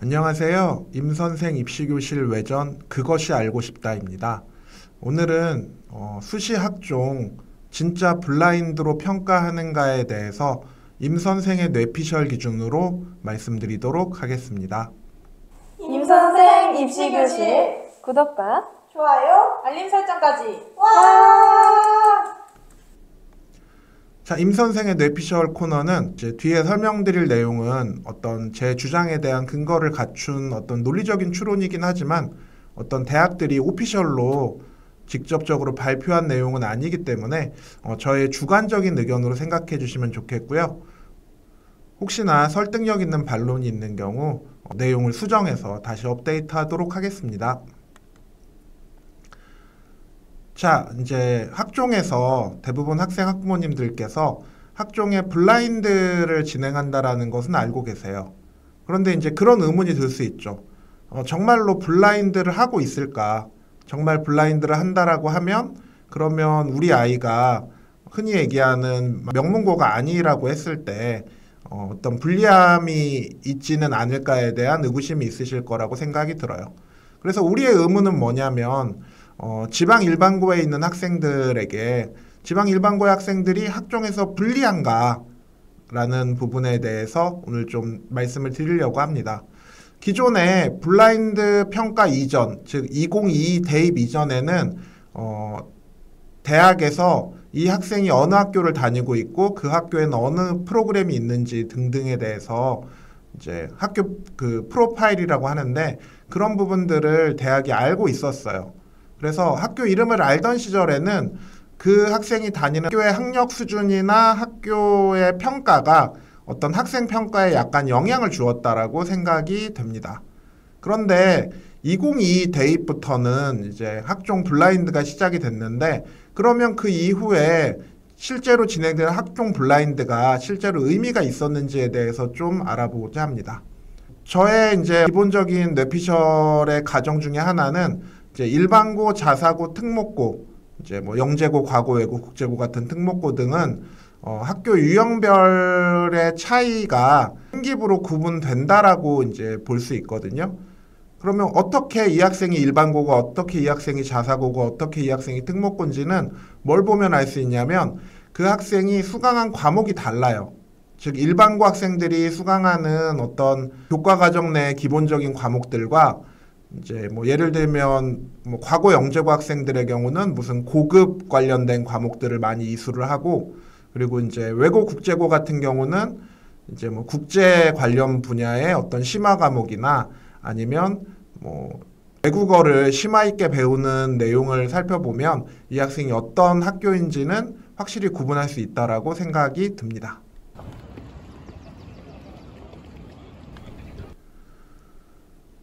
안녕하세요. 임선생 입시교실 외전 그것이 알고 싶다입니다. 오늘은 수시 학종 진짜 블라인드로 평가하는가에 대해서 임선생의 뇌피셜 기준으로 말씀드리도록 하겠습니다. 임선생 입시교실 구독과 좋아요, 알림 설정까지. 와! 자, 임선생의 뇌피셜 코너는 이제 뒤에 설명드릴 내용은 어떤 제 주장에 대한 근거를 갖춘 어떤 논리적인 추론이긴 하지만 어떤 대학들이 오피셜로 직접적으로 발표한 내용은 아니기 때문에 저의 주관적인 의견으로 생각해 주시면 좋겠고요. 혹시나 설득력 있는 반론이 있는 경우 내용을 수정해서 다시 업데이트하도록 하겠습니다. 자, 이제 학종에서 대부분 학생 학부모님들께서 학종에 블라인드를 진행한다라는 것은 알고 계세요. 그런데 이제 그런 의문이 들 수 있죠. 정말로 블라인드를 하고 있을까? 정말 블라인드를 한다라고 하면 그러면 우리 아이가 흔히 얘기하는 명문고가 아니라고 했을 때 어떤 불리함이 있지는 않을까에 대한 의구심이 있으실 거라고 생각이 들어요. 그래서 우리의 의문은 뭐냐면 지방 일반고에 있는 학생들에게 지방 일반고의 학생들이 학종에서 불리한가? 라는 부분에 대해서 오늘 좀 말씀을 드리려고 합니다. 기존의 블라인드 평가 이전, 즉 2022 대입 이전에는 대학에서 이 학생이 어느 학교를 다니고 있고 그 학교에는 어느 프로그램이 있는지 등등에 대해서 이제 학교 그 프로파일이라고 하는데 그런 부분들을 대학이 알고 있었어요. 그래서 학교 이름을 알던 시절에는 그 학생이 다니는 학교의 학력 수준이나 학교의 평가가 어떤 학생 평가에 약간 영향을 주었다라고 생각이 됩니다. 그런데 2022 대입부터는 이제 학종 블라인드가 시작이 됐는데 그러면 그 이후에 실제로 진행되는 학종 블라인드가 실제로 의미가 있었는지에 대해서 좀 알아보고자 합니다. 저의 이제 기본적인 뇌피셜의 가정 중에 하나는 이제 일반고, 자사고, 특목고, 이제 뭐 영재고, 과고외고, 국제고 같은 특목고 등은 학교 유형별의 차이가 등급으로 구분된다라고 이제 볼 수 있거든요. 그러면 어떻게 이 학생이 일반고고, 어떻게 이 학생이 자사고고, 어떻게 이 학생이 특목고인지는 뭘 보면 알 수 있냐면 그 학생이 수강한 과목이 달라요. 즉 일반고 학생들이 수강하는 어떤 교과 과정 내 기본적인 과목들과 이제 뭐 예를 들면 뭐 과거 영재고 학생들의 경우는 무슨 고급 관련된 과목들을 많이 이수를 하고 그리고 이제 외고 국제고 같은 경우는 이제 뭐 국제 관련 분야의 어떤 심화 과목이나 아니면 뭐 외국어를 심화 있게 배우는 내용을 살펴보면 이 학생이 어떤 학교인지는 확실히 구분할 수 있다라고 생각이 듭니다.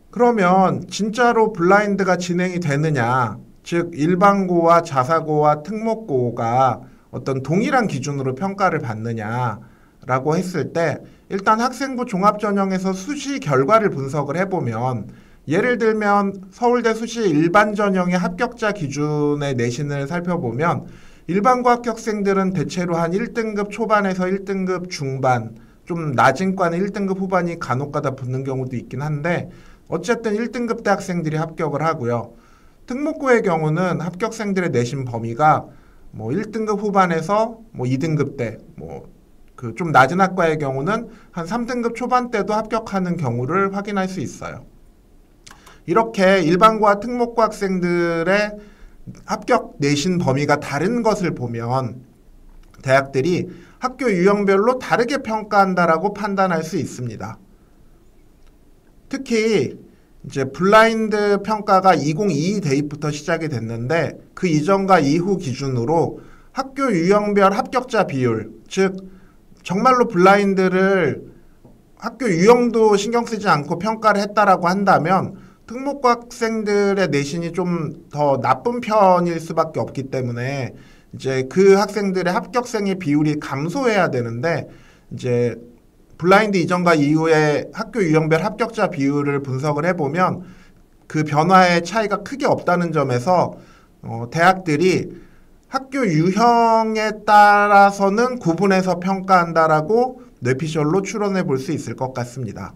그러면 진짜로 블라인드가 진행이 되느냐, 즉 일반고와 자사고와 특목고가 어떤 동일한 기준으로 평가를 받느냐라고 했을 때 일단 학생부 종합전형에서 수시 결과를 분석을 해보면 예를 들면 서울대 수시 일반전형의 합격자 기준의 내신을 살펴보면 일반고 합격생들은 대체로 한 1등급 초반에서 1등급 중반, 좀 낮은 과는 1등급 후반이 간혹가다 붙는 경우도 있긴 한데 어쨌든 1등급 대 학생들이 합격을 하고요. 특목고의 경우는 합격생들의 내신 범위가 뭐 1등급 후반에서 뭐 2등급 대, 뭐 그 좀 낮은 학과의 경우는 한 3등급 초반대도 합격하는 경우를 확인할 수 있어요. 이렇게 일반고와 특목고 학생들의 합격 내신 범위가 다른 것을 보면 대학들이 학교 유형별로 다르게 평가한다라고 판단할 수 있습니다. 특히 이제 블라인드 평가가 2022 대입부터 시작이 됐는데 그 이전과 이후 기준으로 학교 유형별 합격자 비율, 즉 정말로 블라인드를 학교 유형도 신경 쓰지 않고 평가를 했다라고 한다면 특목고 학생들의 내신이 좀 더 나쁜 편일 수밖에 없기 때문에 이제 그 학생들의 합격생의 비율이 감소해야 되는데 이제 블라인드 이전과 이후에 학교 유형별 합격자 비율을 분석을 해보면 그 변화의 차이가 크게 없다는 점에서 대학들이 학교 유형에 따라서는 구분해서 평가한다라고 뇌피셜로 추론해 볼 수 있을 것 같습니다.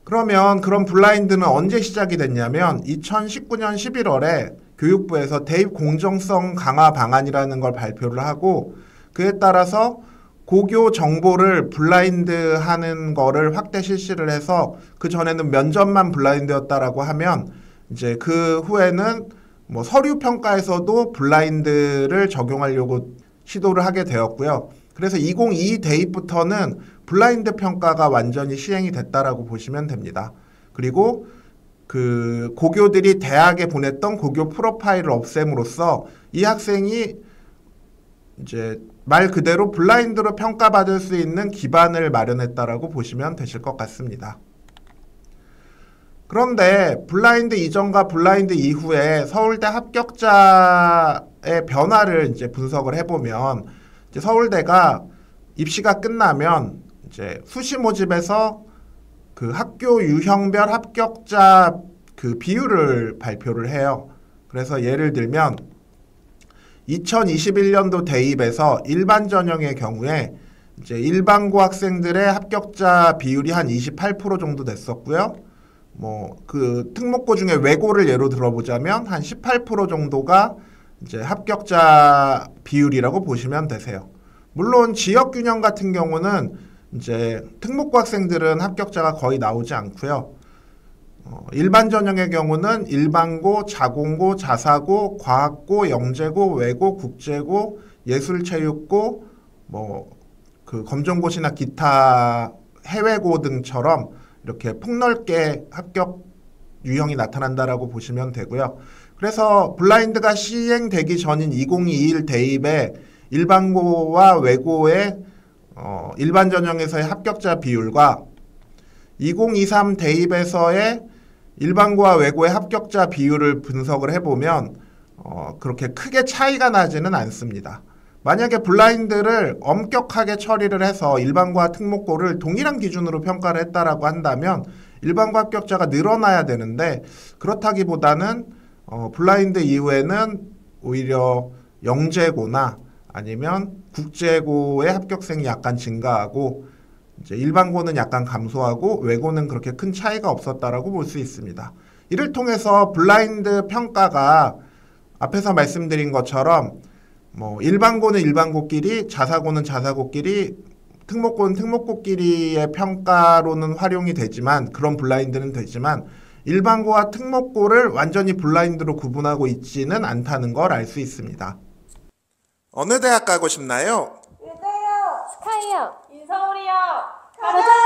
그러면 그런 블라인드는 언제 시작이 됐냐면 2019년 11월에 교육부에서 대입 공정성 강화 방안이라는 걸 발표를 하고 그에 따라서 고교 정보를 블라인드 하는 거를 확대 실시를 해서 그 전에는 면접만 블라인드였다라고 하면 이제 그 후에는 뭐 서류 평가에서도 블라인드를 적용하려고 시도를 하게 되었고요. 그래서 2022 대입부터는 블라인드 평가가 완전히 시행이 됐다라고 보시면 됩니다. 그리고 그 고교들이 대학에 보냈던 고교 프로파일을 없앰으로써 이 학생이 이제 말 그대로 블라인드로 평가받을 수 있는 기반을 마련했다라고 보시면 되실 것 같습니다. 그런데 블라인드 이전과 블라인드 이후에 서울대 합격자의 변화를 이제 분석을 해보면 이제 서울대가 입시가 끝나면 이제 수시 모집에서 그 학교 유형별 합격자 그 비율을 발표를 해요. 그래서 예를 들면 2021년도 대입에서 일반 전형의 경우에 이제 일반고 학생들의 합격자 비율이 한 28% 정도 됐었고요. 뭐 그 특목고 중에 외고를 예로 들어보자면 한 18% 정도가 이제 합격자 비율이라고 보시면 되세요. 물론 지역 균형 같은 경우는 이제 특목고 학생들은 합격자가 거의 나오지 않고요. 일반 전형의 경우는 일반고, 자공고, 자사고, 과학고, 영재고, 외고, 국제고, 예술체육고, 뭐 그 검정고시나 기타 해외고 등처럼 이렇게 폭넓게 합격 유형이 나타난다라고 보시면 되고요. 그래서 블라인드가 시행되기 전인 2021 대입에 일반고와 외고의 일반 전형에서의 합격자 비율과 2023 대입에서의 일반고와 외고의 합격자 비율을 분석을 해보면 그렇게 크게 차이가 나지는 않습니다. 만약에 블라인드를 엄격하게 처리를 해서 일반고와 특목고를 동일한 기준으로 평가를 했다라고 한다면 일반고 합격자가 늘어나야 되는데 그렇다기보다는 블라인드 이후에는 오히려 영재고나 아니면 국제고의 합격생이 약간 증가하고 이제 일반고는 약간 감소하고 외고는 그렇게 큰 차이가 없었다라고 볼 수 있습니다. 이를 통해서 블라인드 평가가 앞에서 말씀드린 것처럼 뭐 일반고는 일반고끼리, 자사고는 자사고끼리, 특목고는 특목고끼리의 평가로는 활용이 되지만 그런 블라인드는 되지만 일반고와 특목고를 완전히 블라인드로 구분하고 있지는 않다는 걸 알 수 있습니다. 어느 대학 가고 싶나요? 의대요. 스카이요. 인서울이요. 가자!